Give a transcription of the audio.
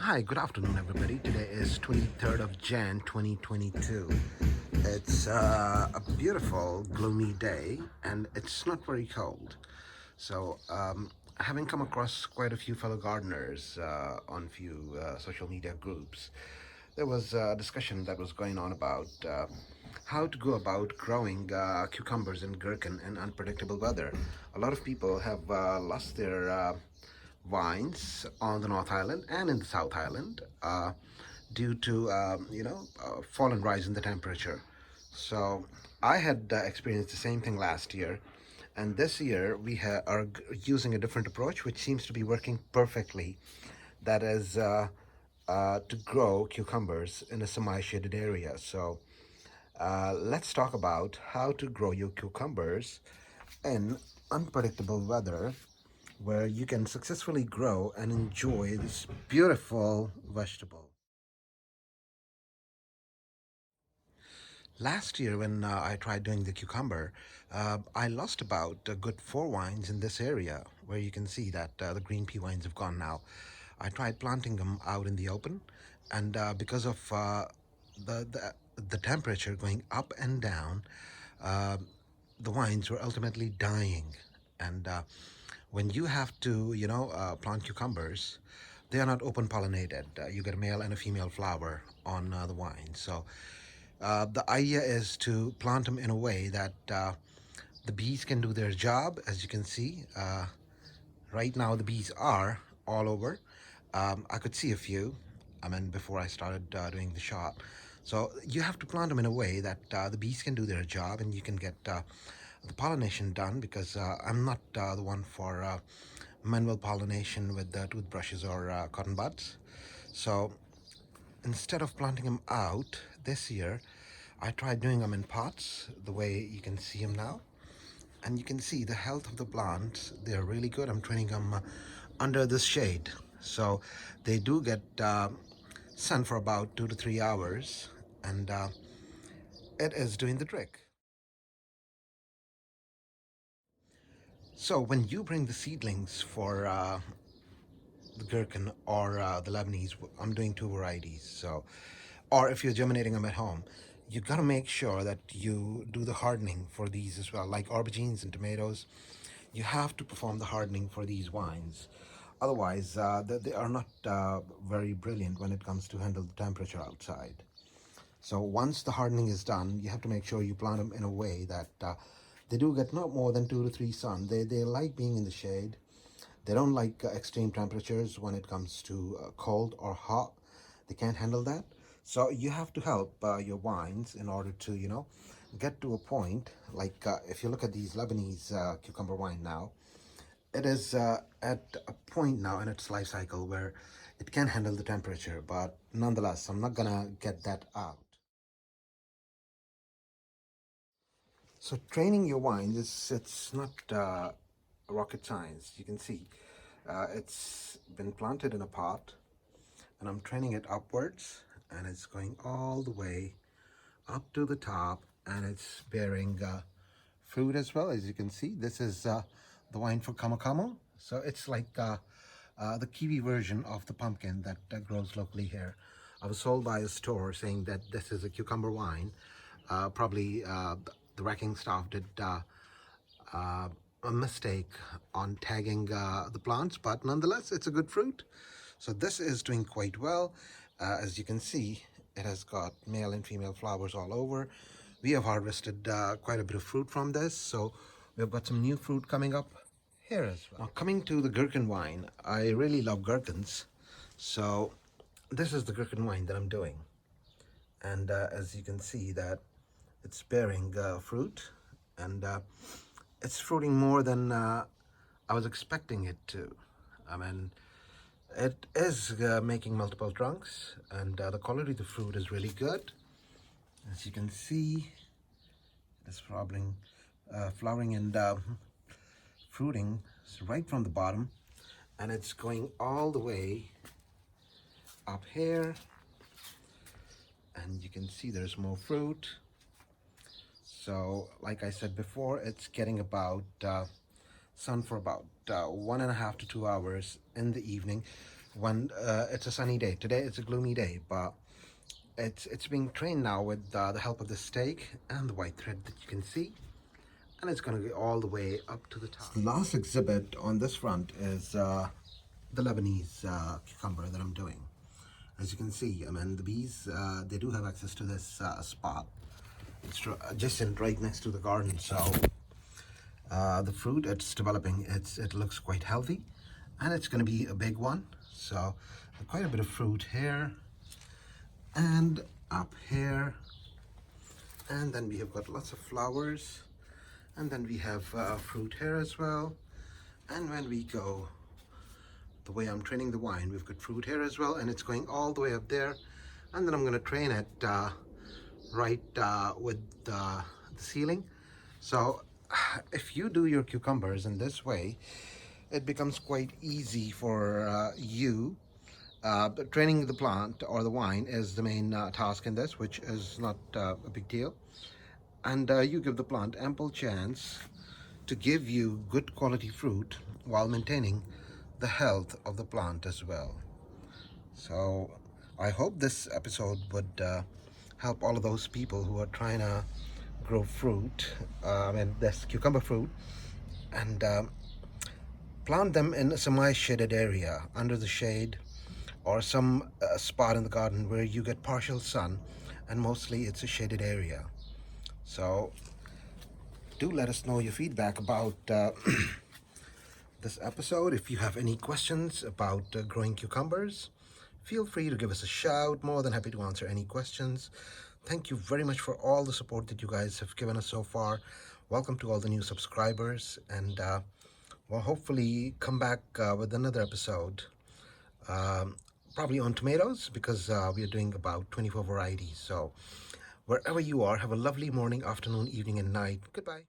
Hi, good afternoon, everybody. Today is 23rd of Jan 2022. It's a beautiful, gloomy day, and it's not very cold. So, having come across quite a few fellow gardeners on few social media groups, there was a discussion that was going on about how to go about growing cucumbers and gherkin in unpredictable weather. A lot of people have lost their vines on the North Island and in the South Island due to fall and rise in the temperature. So I had experienced the same thing last year, and this year we are using a different approach, which seems to be working perfectly. That is to grow cucumbers in a semi-shaded area. So let's talk about how to grow your cucumbers in unpredictable weather where you can successfully grow and enjoy this beautiful vegetable. Last year, when I tried doing the cucumber, I lost about a good 4 vines in this area where you can see that the green pea vines have gone now. I tried planting them out in the open, and because of the, the the temperature going up and down, uh, the vines were ultimately dying. And when you have to, plant cucumbers, they are not open pollinated. You get a male and a female flower on the vine. So the idea is to plant them in a way that the bees can do their job. As you can see, right now the bees are all over. I could see a few, before I started doing the shot. So you have to plant them in a way that the bees can do their job and you can get the pollination done, because I'm not the one for manual pollination with toothbrushes or cotton buds. So instead of planting them out this year, I tried doing them in pots the way you can see them now. And you can see the health of the plants. They're really good. I'm training them under this shade. So they do get sun for about 2 to 3 hours, and it is doing the trick. So when you bring the seedlings for the gherkin or the Lebanese, I'm doing two varieties. So, or if you're germinating them at home, you got to make sure that you do the hardening for these as well. Like aubergines and tomatoes, you have to perform the hardening for these wines. Otherwise, they are not very brilliant when it comes to handle the temperature outside. So once the hardening is done, you have to make sure you plant them in a way that they do get not more than 2 to 3 sun. They like being in the shade. They don't like extreme temperatures when it comes to cold or hot. They can't handle that. So you have to help your wines in order to, get to a point. Like if you look at these Lebanese cucumber wine now, it is at a point now in its life cycle where it can handle the temperature. But nonetheless, I'm not gonna get that out. So training your wine is, it's not rocket science. You can see it's been planted in a pot, and I'm training it upwards, and it's going all the way up to the top, and it's bearing fruit as well. As you can see, this is the wine for Kamakamo. So it's like the kiwi version of the pumpkin that grows locally here. I was sold by a store saying that this is a cucumber wine. Probably the racking staff did a mistake on tagging the plants, but nonetheless, it's a good fruit. So this is doing quite well. As you can see, it has got male and female flowers all over. We have harvested quite a bit of fruit from this, so we've got some new fruit coming up here as well. Now, coming to the gherkin wine, I really love gherkins. So this is the gherkin wine that I'm doing. And as you can see that it's bearing fruit, and it's fruiting more than I was expecting it to. I mean, it is making multiple trunks, and the quality of the fruit is really good. As you can see, it's flowering and fruiting right from the bottom, and it's going all the way up here, and you can see there's more fruit. So like I said before, it's getting about sun for about 1.5 to 2 hours in the evening. when it's a sunny day. Today it's a gloomy day, but it's being trained now with the help of the stake and the white thread that you can see, and it's going to go all the way up to the top. The last exhibit on this front is the Lebanese cucumber that I'm doing. As you can see, I mean, the bees, they do have access to this spot. It's just right next to the garden, so the fruit it's developing, it looks quite healthy, and it's going to be a big one. So quite a bit of fruit here and up here, and then we have got lots of flowers, and then we have fruit here as well. And when we go the way I'm training the wine, we've got fruit here as well, and it's going all the way up there. And then I'm going to train it right with the ceiling. So if you do your cucumbers in this way, it becomes quite easy for you. Training the plant or the wine is the main task in this, which is not a big deal. And you give the plant ample chance to give you good quality fruit while maintaining the health of the plant as well. So I hope this episode would help all of those people who are trying to grow fruit, and this cucumber fruit, and plant them in a semi-shaded area under the shade, or some spot in the garden where you get partial sun, and mostly it's a shaded area. So do let us know your feedback about this episode. If you have any questions about growing cucumbers, feel free to give us a shout. More than happy to answer any questions. Thank you very much for all the support that you guys have given us so far. Welcome to all the new subscribers, and we'll hopefully come back with another episode, probably on tomatoes, because we are doing about 24 varieties. So wherever you are, have a lovely morning, afternoon, evening, and night. Goodbye.